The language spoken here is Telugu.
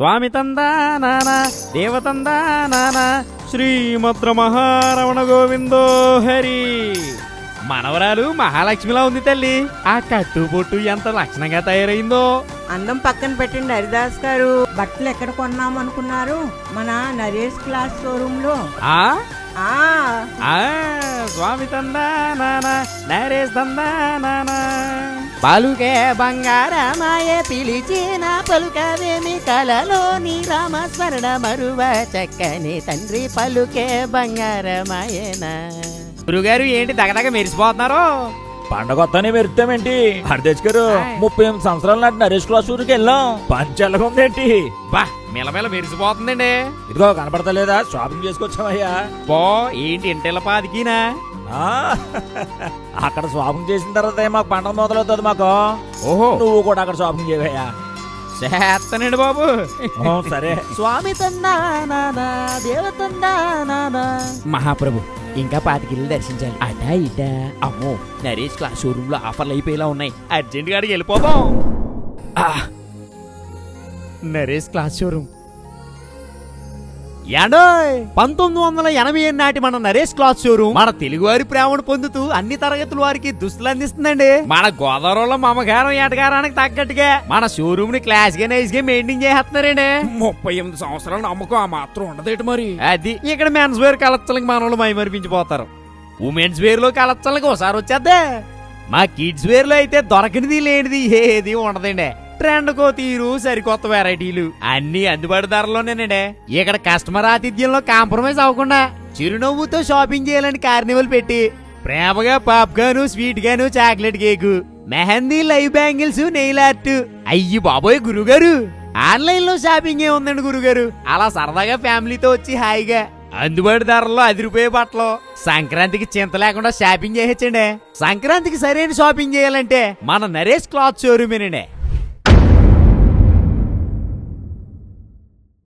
స్వామి తందానానా దేవతందానానా శ్రీమద్ర మహారమణ గోవిందో హరి. మనవరాలు మహాలక్ష్మిలా ఉంది తల్లి. ఆ కట్టుబొట్టు ఎంత లక్షణంగా తయారైందో. అందం పక్కన పెట్టండి హరిదాస్ గారు. బట్టలు ఎక్కడ కొన్నాం అనుకున్నారు? మన నరేష్ క్లాస్ షోరూమ్ లో. స్వామి తందానానా నరేష్ తందానానా. పలుకే బంగారమాయే పిలిచిన పలుకవేమి కలలోని రామస్మరణ మరువ చక్కని తండ్రి పలుకే బంగారమాయేనా. గురుగారు ఏంటి దగదగ మెరిసిపోతున్నారు? పండగొత్తనే మెరుతామేంటి హరిదేశ్ గారు? 38 సంవత్సరాల నాటి నరేష్ క్లాస్ ఊరికి వెళ్ళాం. పంచెల్లగా ఉందేంటి? బా మెలమెల మెరిసిపోతుందండి. ఇదిగో కనపడతలేదా? షాపింగ్ చేసుకొచ్చామయ్యా. బో ఏంటి ఇంటిల పాదికినా? అక్కడ షాపింగ్ చేసిన తర్వాత మాకు పండగ మొదలవుతుంది మాకు. ఓహో నువ్వు కూడా అక్కడ షాపింగ్ చేయవయ్యా. చేస్తానండి బాబు. సరే. స్వామి తందానానా దేవతందానానా. మహాప్రభు ఇంకా 25 ఇల్లు దర్శించాలి. అటా ఇటా. అమ్మో నరేష్ క్లాస్ షోరూమ్ లో ఆఫర్లు అయిపోయేలా ఉన్నాయి. అర్జెంట్ గాడికి వెళ్ళిపోదాం. నరేష్ క్లాస్ షోరూమ్ ఏండోయ్ 1980 నాటి మన నరేష్ క్లాత్ షోరూమ్ మన తెలుగు వారి ప్రేమను పొందుతూ అన్ని తరగతుల వారికి దుస్తులు అందిస్తుందండి. మన గోదావరిలో మమగారం ఏటగారానికి తగ్గట్టుగా మన షోరూమ్ ని క్లాస్ గా నైస్ గా మెయింటైన్ చేస్తున్నారండి. 38 సంవత్సరాల నమ్మకం ఆ మాత్రం ఉండదేటి మరి. అది ఇక్కడ మెన్స్ వేర్ కలెక్షన్లకి మనోళ్ళు మైమరిపించిపోతారు. ఉమెన్స్ వేర్ లో కలెక్షన్లకి ఒకసారి వచ్చేద్దే. మా కిడ్స్ వేర్ లో అయితే దొరకనిది లేనిది ఏది ఉండదండి. ట్రెండ్ కో తీరు సరికొత్త వెరైటీలు అన్ని అందుబాటు ధరలోనేనండి. ఇక్కడ కస్టమర్ ఆతిథ్యంలో కాంప్రమైజ్ అవ్వకుండా చిరునవ్వుతో షాపింగ్ చేయాలని కార్నివల్ పెట్టి ప్రేమగా పాప్కార్న్ స్వీట్ గాను chocolate cake mehndi live bangles nail art. అయ్యి బాబోయ్ గురుగారు ఆన్లైన్ లో షాపింగ్ ఏ ఉందండి గురుగారు. అలా సరదాగా ఫ్యామిలీతో వచ్చి హాయిగా అందుబాటు ధరల్లో ₹10 బట్టలు సంక్రాంతికి చింత లేకుండా షాపింగ్ చేయొచ్చండి. సంక్రాంతికి సరైన షాపింగ్ చేయాలంటే మన నరేష్ క్లాత్ షోరూమేనండి.